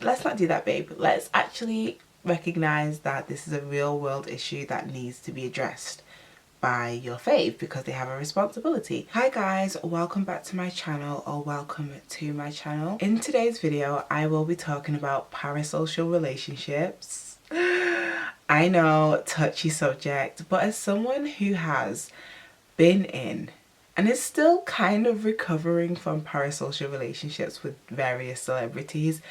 let's not do that, babe. Let's actually recognize that this is a real world issue that needs to be addressed by your fave because they have a responsibility. Hi guys, welcome back to my channel, or welcome to my channel. In today's video I will be talking about parasocial relationships. I know, touchy subject, but as someone who has been in and is still kind of recovering from parasocial relationships with various celebrities,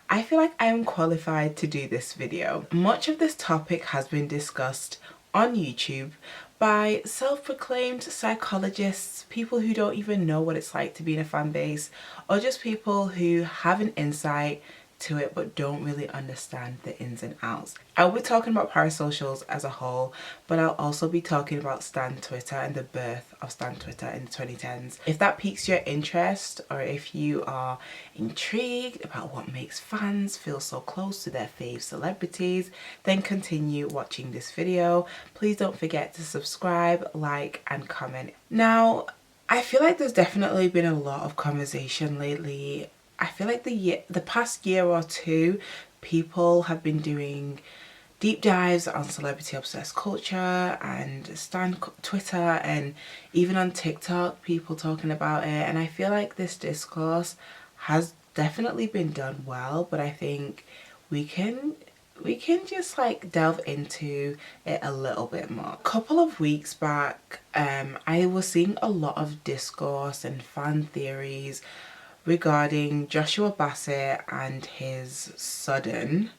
I feel like I am qualified to do this video. Much of this topic has been discussed on YouTube by self-proclaimed psychologists, people who don't even know what it's like to be in a fan base, or just people who have an insight to it but don't really understand the ins and outs. I'll be talking about parasocials as a whole, but I'll also be talking about Stan Twitter and the birth of Stan Twitter in the 2010s. If that piques your interest, or if you are intrigued about what makes fans feel so close to their fave celebrities, then continue watching this video. Please don't forget to subscribe, like and comment. Now, I feel like there's definitely been a lot of conversation lately. I feel like the past year or two, people have been doing deep dives on celebrity obsessed culture and Stan Twitter, and even on TikTok people talking about it, and I feel like this discourse has definitely been done well, but I think we can just like delve into it a little bit more. A couple of weeks back, I was seeing a lot of discourse and fan theories regarding Joshua Bassett and his sudden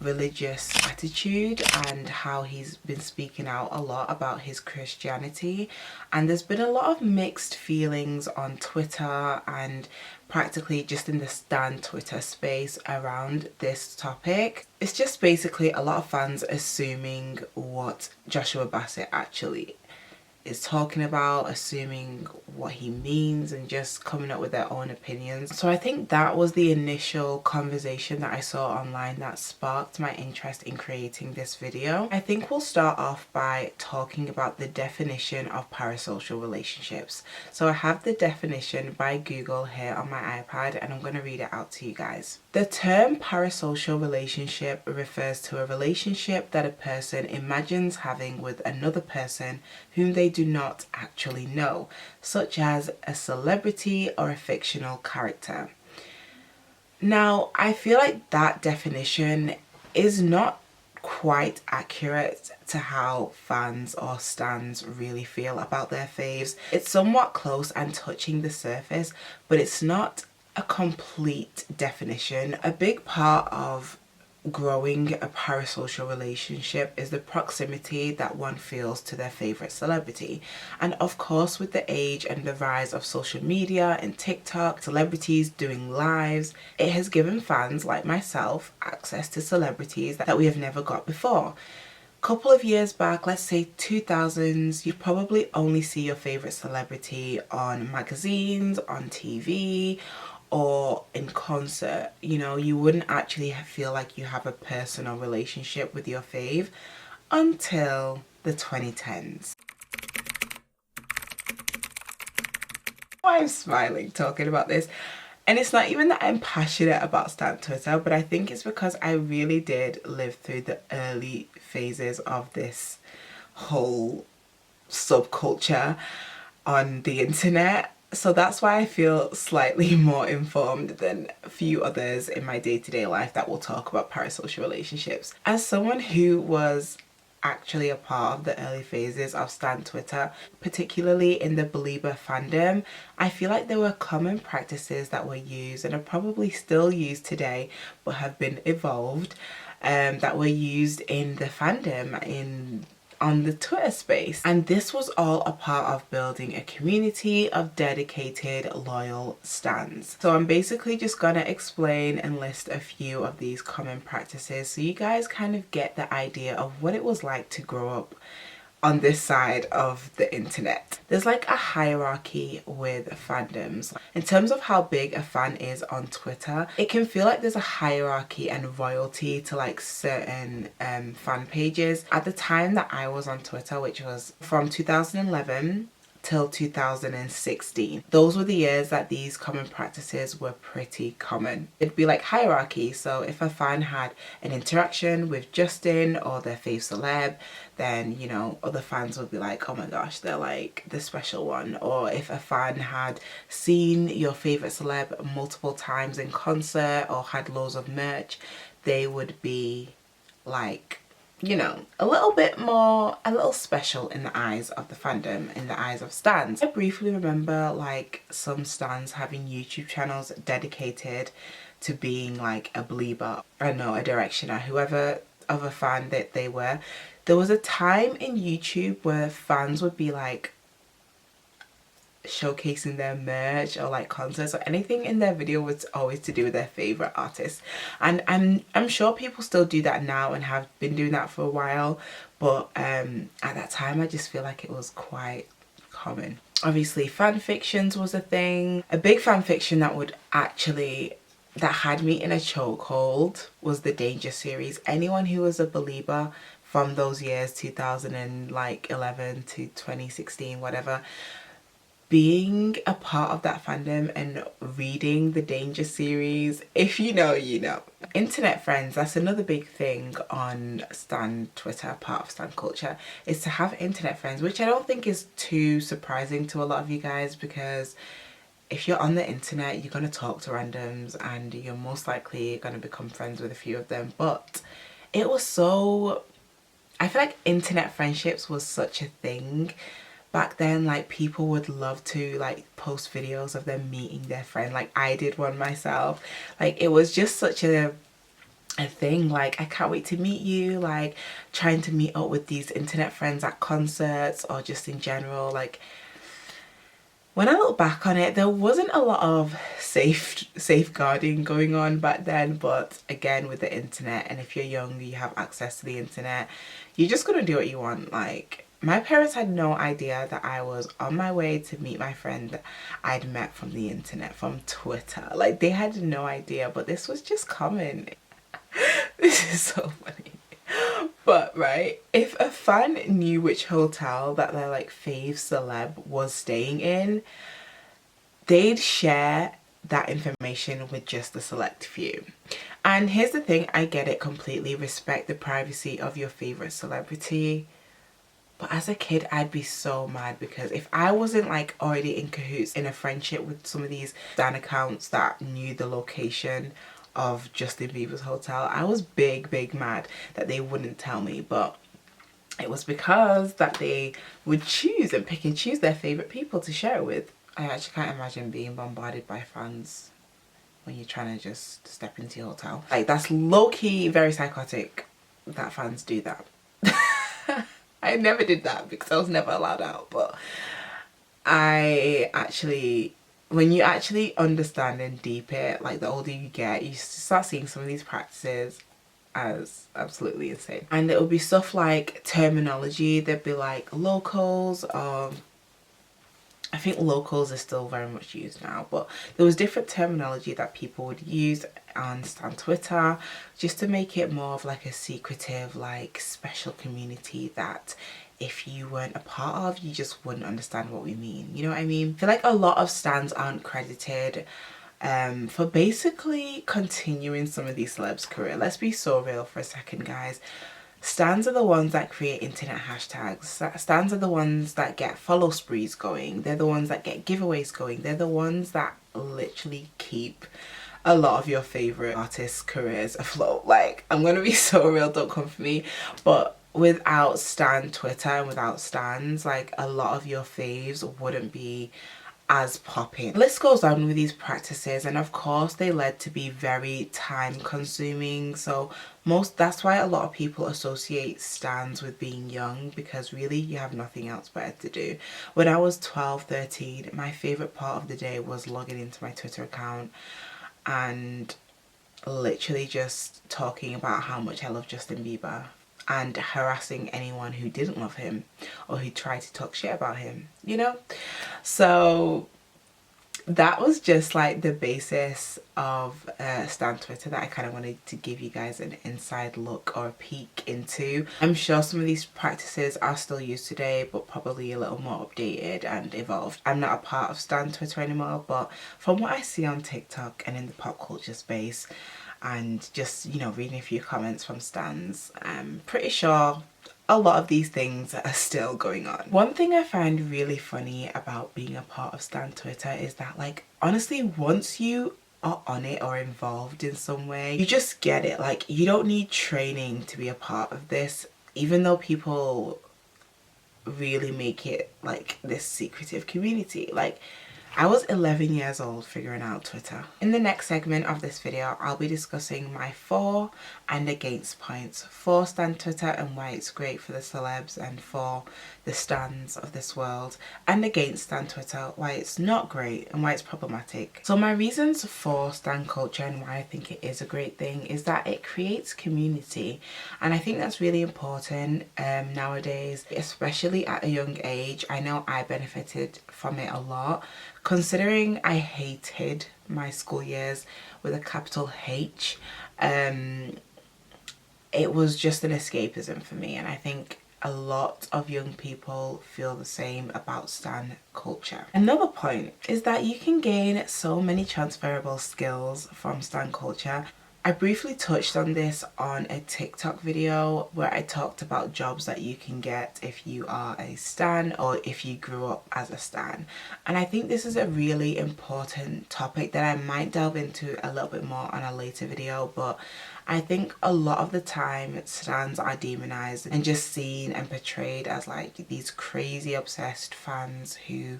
religious attitude, and how he's been speaking out a lot about his Christianity. And there's been a lot of mixed feelings on Twitter and practically just in the Stan Twitter space around this topic. It's just basically a lot of fans assuming what Joshua Bassett actually is talking about, assuming what he means, and just coming up with their own opinions. So I think that was the initial conversation that I saw online that sparked my interest in creating this video. I think we'll start off by talking about the definition of parasocial relationships. So I have the definition by Google here on my iPad, and I'm going to read it out to you guys. The term parasocial relationship refers to a relationship that a person imagines having with another person whom they do not actually know, such as a celebrity or a fictional character. Now, I feel like that definition is not quite accurate to how fans or stans really feel about their faves. It's somewhat close and touching the surface, but it's not a complete definition. A big part of growing a parasocial relationship is the proximity that one feels to their favorite celebrity. And of course, with the age and the rise of social media and TikTok, celebrities doing lives, it has given fans like myself access to celebrities that we have never got before. Couple of years back, let's say 2000s, you'd probably only see your favorite celebrity on magazines, on TV, or in concert. You know, you wouldn't actually feel like you have a personal relationship with your fave until the 2010s. I'm smiling talking about this, and it's not even that I'm passionate about Stan Twitter, but I think it's because I really did live through the early phases of this whole subculture on the internet. So that's why I feel slightly more informed than a few others in my day-to-day life that will talk about parasocial relationships. As someone who was actually a part of the early phases of Stan Twitter, particularly in the Belieber fandom, I feel like there were common practices that were used and are probably still used today, but have been evolved, that were used in the fandom, on the Twitter space. And this was all a part of building a community of dedicated, loyal stans. So I'm basically just gonna explain and list a few of these common practices so you guys kind of get the idea of what it was like to grow up on this side of the internet. There's like a hierarchy with fandoms. In terms of how big a fan is on Twitter, it can feel like there's a hierarchy and royalty to like certain fan pages. At the time that I was on Twitter, which was from 2011 till 2016. Those were the years that these common practices were pretty common. It'd be like hierarchy. So if a fan had an interaction with Justin or their fave celeb, then, you know, other fans would be like, oh my gosh, they're like the special one. Or if a fan had seen your favorite celeb multiple times in concert or had loads of merch, they would be like, you know, a little special in the eyes of the fandom, in the eyes of stans. I briefly remember like some stans having YouTube channels dedicated to being like a believer, I don't know, a directioner, whoever other fan that they were. There was a time in YouTube where fans would be like showcasing their merch or like concerts or anything in their video was always to do with their favorite artists, and I'm sure people still do that now and have been doing that for a while, but at that time I just feel like it was quite common. Obviously fan fictions was a thing. A big fan fiction that had me in a chokehold was the Danger series. Anyone who was a believer from those years, 2011 to 2016, whatever, being a part of that fandom and reading the Danger series, if you know, you know. Internet friends, that's another big thing on stan Twitter, part of stan culture, is to have internet friends, which I don't think is too surprising to a lot of you guys, because if you're on the internet, you're going to talk to randoms and you're most likely going to become friends with a few of them. But it was so, I feel like internet friendships was such a thing back then. Like people would love to like post videos of them meeting their friend. Like I did one myself. Like it was just such a thing. Like I can't wait to meet you. Like trying to meet up with these internet friends at concerts or just in general. Like when I look back on it, there wasn't a lot of safeguarding going on back then, but again, with the internet, and if you're young, you have access to the internet, you're just gonna do what you want. Like my parents had no idea that I was on my way to meet my friend that I'd met from the internet, from Twitter. Like they had no idea, but this was just common. This is so funny. But right, if a fan knew which hotel that their like fave celeb was staying in, they'd share that information with just a select few. And here's the thing, I get it completely, respect the privacy of your favorite celebrity. But as a kid, I'd be so mad, because if I wasn't like already in cahoots in a friendship with some of these stan accounts that knew the location of Justin Bieber's hotel, I was big mad that they wouldn't tell me. But it was because that they would choose and pick and choose their favorite people to share it with. I actually can't imagine being bombarded by fans when you're trying to just step into your hotel. Like that's low-key very psychotic that fans do that. I never did that because I was never allowed out, but I actually, when you actually understand and deep it, like the older you get, you start seeing some of these practices as absolutely insane. And it would be stuff like terminology. There'd be like locals, I think locals are still very much used now, but there was different terminology that people would use on stan Twitter just to make it more of like a secretive, like special community that if you weren't a part of, you just wouldn't understand what we mean. You know what I mean? I feel like a lot of stans aren't credited for basically continuing some of these celebs' career. Let's be so real for a second, guys. Stans are the ones that create internet hashtags. Stans are the ones that get follow sprees going. They're the ones that get giveaways going. They're the ones that literally keep a lot of your favorite artists' careers afloat. Like, I'm gonna be so real, don't come for me, but without stan Twitter and without stans, like a lot of your faves wouldn't be as popping. The list goes on with these practices, and of course they led to be very time consuming. So that's why a lot of people associate stans with being young, because really you have nothing else better to do. When I was 12, 13, my favorite part of the day was logging into my Twitter account and literally just talking about how much I love Justin Bieber and harassing anyone who didn't love him or who tried to talk shit about him, you know? So that was just like the basis of Stan Twitter that I kind of wanted to give you guys an inside look or a peek into. I'm sure some of these practices are still used today, but probably a little more updated and evolved. I'm not a part of Stan Twitter anymore, but from what I see on TikTok and in the pop culture space, and just, you know, reading a few comments from stans, I'm pretty sure a lot of these things are still going on. One thing I find really funny about being a part of Stan Twitter is that, like, honestly, once you are on it or involved in some way, you just get it. Like, you don't need training to be a part of this, even though people really make it like this secretive community. Like, I was 11 years old figuring out Twitter. In the next segment of this video, I'll be discussing my for and against points for Stan Twitter and why it's great for the celebs and for the stans of this world, and against Stan Twitter, why it's not great and why it's problematic. So my reasons for Stan culture and why I think it is a great thing is that it creates community, and I think that's really important nowadays, especially at a young age. I know I benefited from it a lot, considering I hated my school years with a capital H. It was just an escapism for me, and I think a lot of young people feel the same about Stan culture. Another point is that you can gain so many transferable skills from Stan culture. I briefly touched on this on a TikTok video where I talked about jobs that you can get if you are a stan or if you grew up as a stan. And I think this is a really important topic that I might delve into a little bit more on a later video, but I think a lot of the time stans are demonized and just seen and portrayed as like these crazy obsessed fans who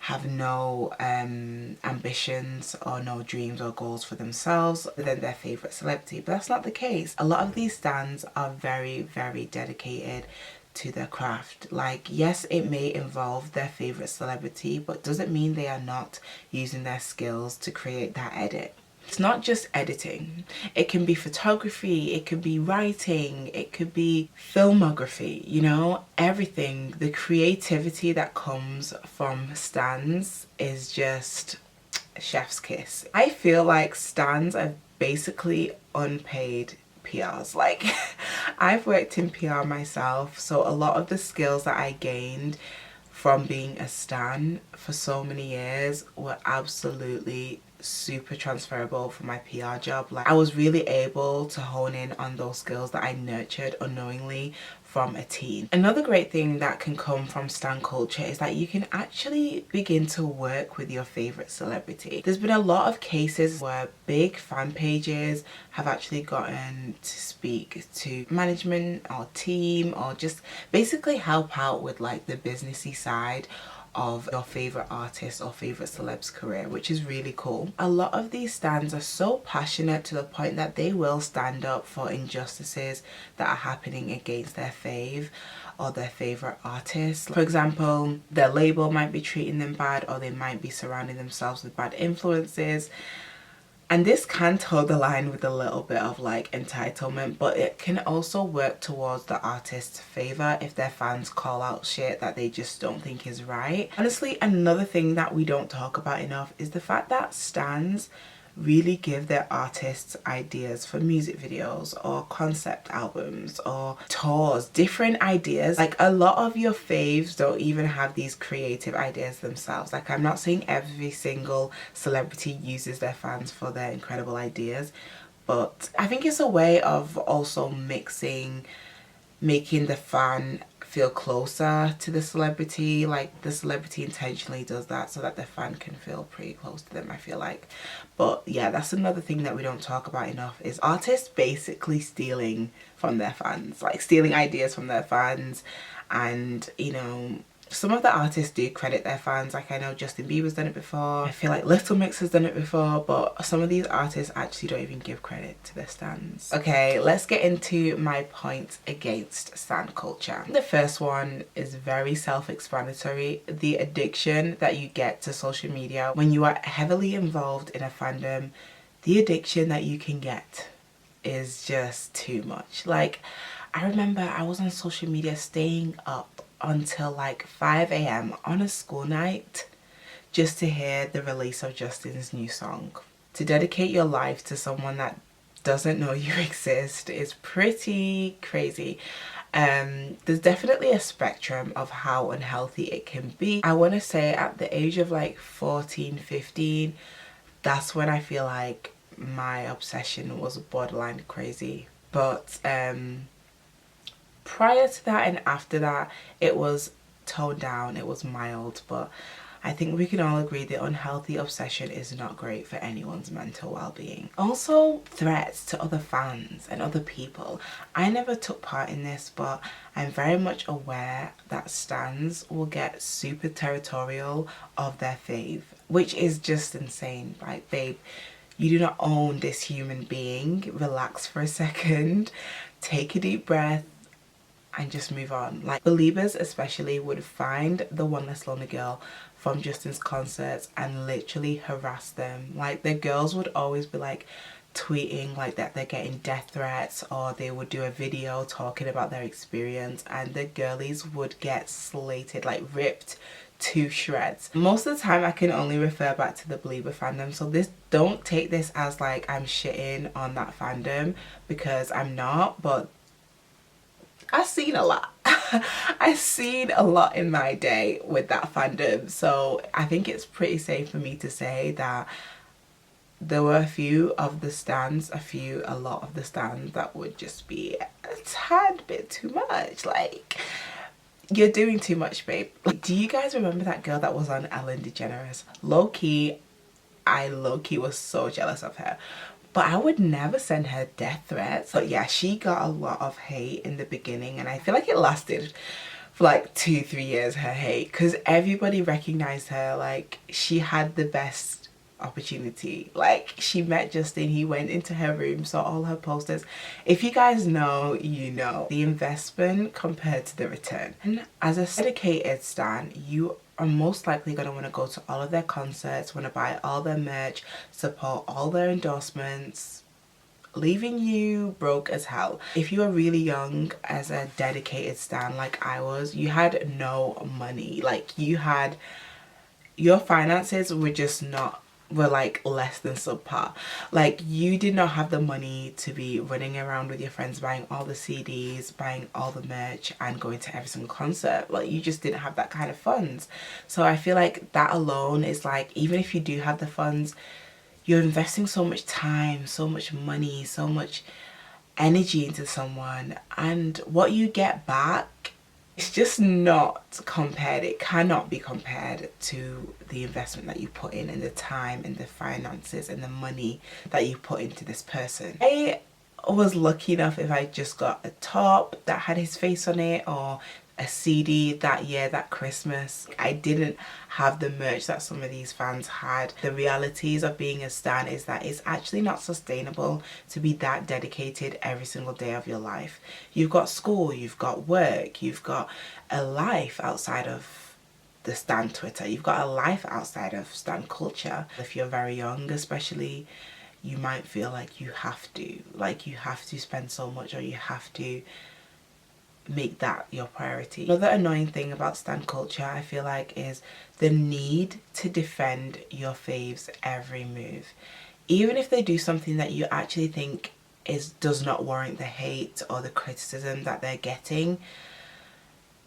have no ambitions or no dreams or goals for themselves other than their favourite celebrity. But that's not the case. A lot of these stans are very, very dedicated to their craft. Like, yes, it may involve their favourite celebrity, but doesn't mean they are not using their skills to create that edit. It's not just editing. It can be photography, it could be writing, it could be filmography, you know, everything. The creativity that comes from stans is just chef's kiss. I feel like stans are basically unpaid PRs. Like, I've worked in PR myself, so a lot of the skills that I gained from being a stan for so many years were absolutely super transferable for my PR job. Like, I was really able to hone in on those skills that I nurtured unknowingly from a teen. Another great thing that can come from stan culture is that you can actually begin to work with your favorite celebrity. There's been a lot of cases where big fan pages have actually gotten to speak to management or team or just basically help out with like the businessy side of your favorite artist or favorite celeb's career, which is really cool. A lot of these stans are so passionate to the point that they will stand up for injustices that are happening against their fave or their favorite artist. For example, their label might be treating them bad, or they might be surrounding themselves with bad influences. And this can toe the line with a little bit of like entitlement, but it can also work towards the artist's favour if their fans call out shit that they just don't think is right. Honestly, another thing that we don't talk about enough is the fact that stans really give their artists ideas for music videos or concept albums or tours, different ideas. Like, a lot of your faves don't even have these creative ideas themselves. Like, I'm not saying every single celebrity uses their fans for their incredible ideas, but I think it's a way of also making the fan feel closer to the celebrity. Like, the celebrity intentionally does that so that the fan can feel pretty close to them, I feel like. But yeah, that's another thing that we don't talk about enough, is artists basically stealing from their fans, like stealing ideas from their fans. And, you know, some of the artists do credit their fans. Like, I know Justin Bieber's done it before, I feel like Little Mix has done it before, but some of these artists actually don't even give credit to their stans. Okay, let's get into my points against stan culture. The first one is very self-explanatory: the addiction that you get to social media when you are heavily involved in a fandom. The addiction that you can get is just too much. Like, I remember I was on social media staying up until like 5 a.m. on a school night just to hear the release of Justin's new song. To dedicate your life to someone that doesn't know you exist is pretty crazy. There's definitely a spectrum of how unhealthy it can be. I want to say at the age of like 14, 15, that's when I feel like my obsession was borderline crazy. But prior to that and after that, it was toned down, it was mild. But I think we can all agree that unhealthy obsession is not great for anyone's mental well-being. Also, threats to other fans and other people. I never took part in this, but I'm very much aware that stans will get super territorial of their fave, which is just insane. Like, babe, you do not own this human being. Relax for a second, take a deep breath, and just move on. Like, believers especially would find the One Less Lonely Girl from Justin's concerts and literally harass them. Like, the girls would always be like tweeting like that they're getting death threats, or they would do a video talking about their experience, and the girlies would get slated, like ripped to shreds. Most of the time I can only refer back to the Belieber fandom, so don't take this as like I'm shitting on that fandom, because I'm not, but I've seen a lot. I've seen a lot in my day with that fandom, so I think it's pretty safe for me to say that there were a lot of the stands that would just be a tad bit too much. Like, you're doing too much, babe. Like, do you guys remember that girl that was on Ellen DeGeneres? Low-key, I low-key was so jealous of her. But I would never send her death threats. But yeah, she got a lot of hate in the beginning, and I feel like it lasted for like 2-3 years, her hate, because everybody recognized her. Like, she had the best opportunity. Like, she met Justin, he went into her room, saw all her posters. If you guys know, you know. The investment compared to the return. And as a dedicated stan, you are most likely going to want to go to all of their concerts, want to buy all their merch, support all their endorsements, leaving you broke as hell. If you were really young as a dedicated stan like I was, you had no money. Like, your finances were like less than subpar. Like, you did not have the money to be running around with your friends buying all the CDs, buying all the merch, and going to every single concert. Like, you just didn't have that kind of funds. So I feel like that alone is like, even if you do have the funds, you're investing so much time, so much money, so much energy into someone, and what you get back, it's just not compared. It cannot be compared to the investment that you put in, and the time and the finances and the money that you put into this person. I was lucky enough if I just got a top that had his face on it, or a CD that year, that Christmas. I didn't have the merch that some of these fans had. The realities of being a stan is that it's actually not sustainable to be that dedicated every single day of your life. You've got school, you've got work, you've got a life outside of the stan Twitter, you've got a life outside of stan culture. If you're very young especially, you might feel like you have to spend so much, or you have to make that your priority. Another annoying thing about stan culture, I feel like, is the need to defend your faves every move. Even if they do something that you actually think does not warrant the hate or the criticism that they're getting,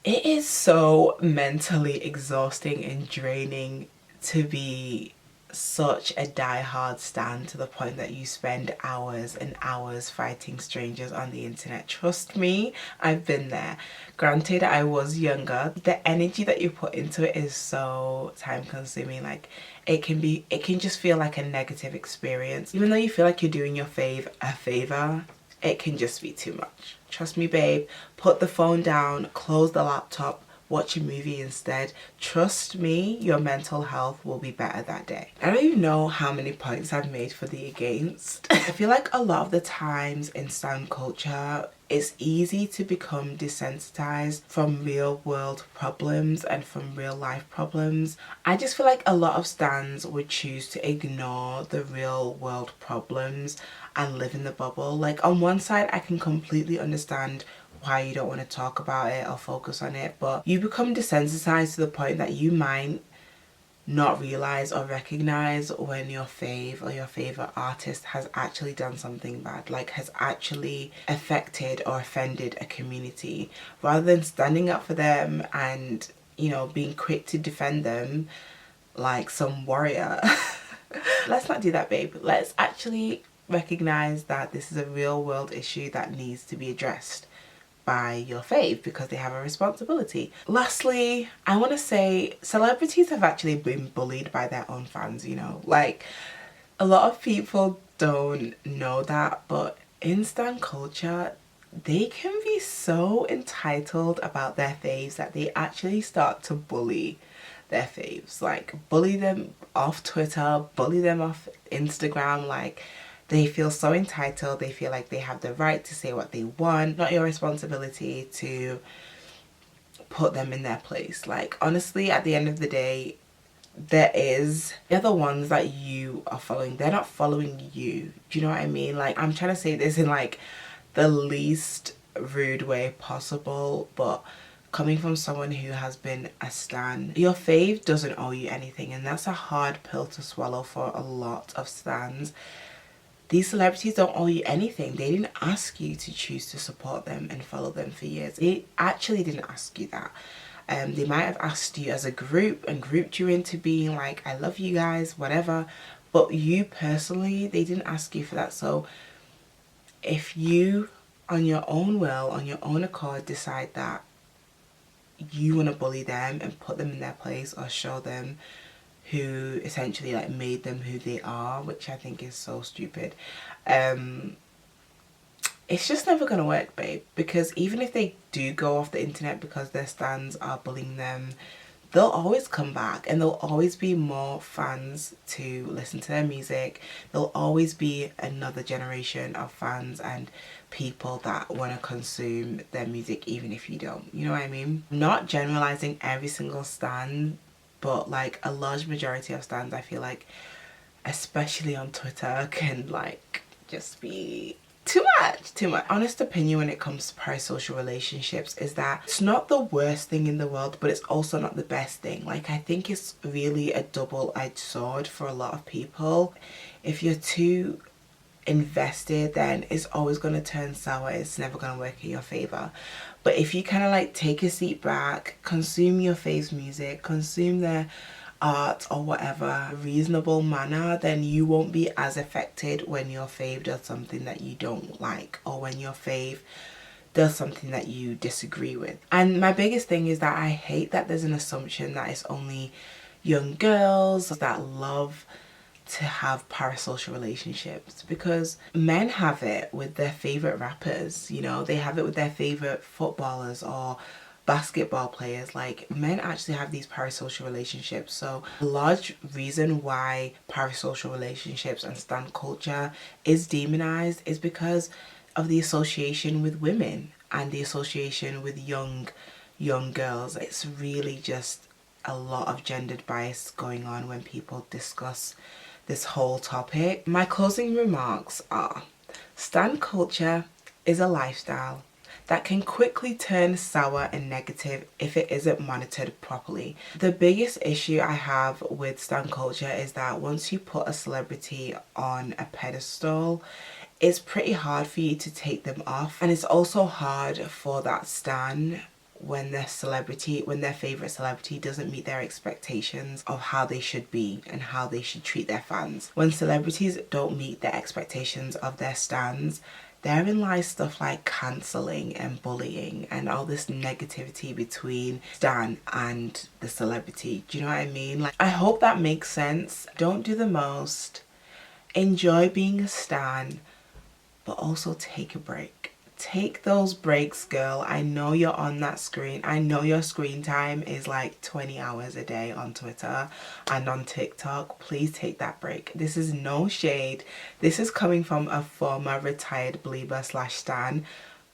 it is so mentally exhausting and draining to be such a die-hard stan to the point that you spend hours and hours fighting strangers on the internet. Trust me, I've been there. Granted, I was younger. The energy that you put into it is so time-consuming. Like, it can just feel like a negative experience. Even though you feel like you're doing your fave a favor, it can just be too much. Trust me, babe. Put the phone down, close the laptop, watch a movie instead. Trust me, your mental health will be better that day. I don't even know how many points I've made for the against. I feel like a lot of the times in stan culture, it's easy to become desensitized from real world problems and from real life problems. I just feel like a lot of stans would choose to ignore the real world problems and live in the bubble. Like, on one side, I can completely understand why you don't want to talk about it or focus on it, but you become desensitized to the point that you might not realize or recognize when your fave or your favorite artist has actually done something bad, like has actually affected or offended a community, rather than standing up for them and, you know, being quick to defend them like some warrior. Let's not do that, babe. Let's actually recognize that this is a real world issue that needs to be addressed by your fave, because they have a responsibility. Lastly, I want to say celebrities have actually been bullied by their own fans, you know, like a lot of people don't know that, but in stan culture they can be so entitled about their faves that they actually start to bully their faves, like bully them off Twitter, bully them off Instagram. Like, they feel so entitled, they feel like they have the right to say what they want. Not your responsibility to put them in their place. Like, honestly, at the end of the day, they're the ones that you are following, they're not following you. Do you know what I mean? Like, I'm trying to say this in like the least rude way possible, but coming from someone who has been a stan, your fave doesn't owe you anything, and that's a hard pill to swallow for a lot of stans. These celebrities don't owe you anything. They didn't ask you to choose to support them and follow them for years. They actually didn't ask you that. They might have asked you as a group and grouped you into being like, I love you guys, whatever, but you personally, they didn't ask you for that. So if you, on your own will, on your own accord, decide that you want to bully them and put them in their place, or show them who essentially like made them who they are, which I think is so stupid, it's just never gonna work, babe. Because even if they do go off the internet because their stans are bullying them, they'll always come back, and there'll always be more fans to listen to their music. There'll always be another generation of fans and people that want to consume their music, even if you don't. You know what I mean? I'm not generalizing every single stan, but like a large majority of stans, I feel like, especially on Twitter, can like just be too much. Honest opinion when it comes to parasocial relationships is that it's not the worst thing in the world, but it's also not the best thing. Like, I think it's really a double-edged sword for a lot of people. If you're too invested, then it's always going to turn sour. It's never going to work in your favor. But if you kind of like take a seat back, consume your fave's music, consume their art or whatever reasonable manner, then you won't be as affected when your fave does something that you don't like, or when your fave does something that you disagree with. And my biggest thing is that I hate that there's an assumption that it's only young girls that love to have parasocial relationships, because men have it with their favorite rappers, you know, they have it with their favorite footballers or basketball players. Like, men actually have these parasocial relationships. So a large reason why parasocial relationships and stan culture is demonized is because of the association with women and the association with young girls. It's really just a lot of gendered bias going on when people discuss this whole topic. My closing remarks are: stan culture is a lifestyle that can quickly turn sour and negative if it isn't monitored properly. The biggest issue I have with stan culture is that once you put a celebrity on a pedestal, it's pretty hard for you to take them off. And it's also hard for that stan when their favorite celebrity doesn't meet their expectations of how they should be and how they should treat their fans. When celebrities don't meet their expectations of their stans, therein lies stuff like cancelling and bullying and all this negativity between stan and the celebrity. Do you know what I mean? Like, I hope that makes sense. Don't do the most. Enjoy being a stan, but also take a break. Take those breaks, girl. I know you're on that screen. I know your screen time is like 20 hours a day on Twitter and on TikTok. Please take that break. This is no shade. This is coming from a former retired believer slash stan.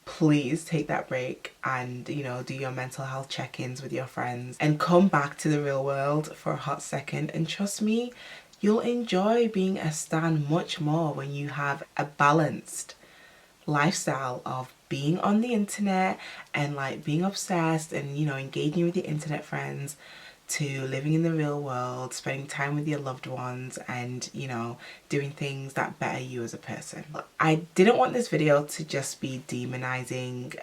Please take that break and, you know, do your mental health check-ins with your friends and come back to the real world for a hot second. And trust me, you'll enjoy being a stan much more when you have a balanced lifestyle of being on the internet and like being obsessed and, you know, engaging with your internet friends, to living in the real world, spending time with your loved ones, and, you know, doing things that better you as a person. I didn't want this video to just be demonizing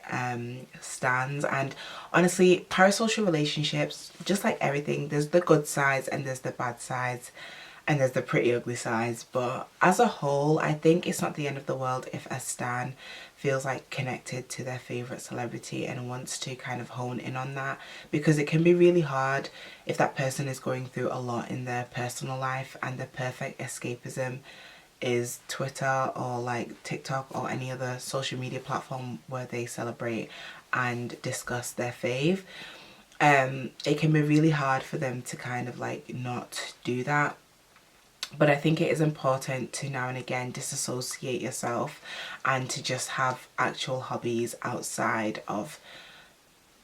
stans, and honestly, parasocial relationships, just like everything, there's the good sides and there's the bad sides and there's the pretty ugly sides. But as a whole, I think it's not the end of the world if a stan feels like connected to their favorite celebrity and wants to kind of hone in on that, because it can be really hard if that person is going through a lot in their personal life and the perfect escapism is Twitter or like TikTok or any other social media platform where they celebrate and discuss their fave. It can be really hard for them to kind of like not do that. But I think it is important to now and again disassociate yourself and to just have actual hobbies outside of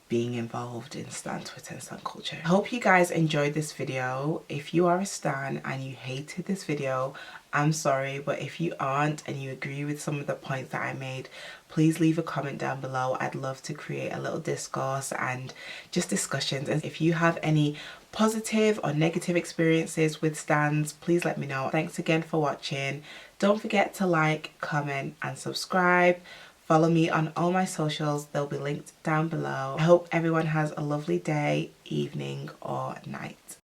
being involved in stan Twitter and stan culture. I hope you guys enjoyed this video. If you are a stan and you hated this video, I'm sorry, but if you aren't and you agree with some of the points that I made, please leave a comment down below. I'd love to create a little discourse and just discussions. And if you have any positive or negative experiences with stans, please let me know. Thanks again for watching. Don't forget to like, comment and subscribe. Follow me on all my socials, they'll be linked down below. I hope everyone has a lovely day, evening or night.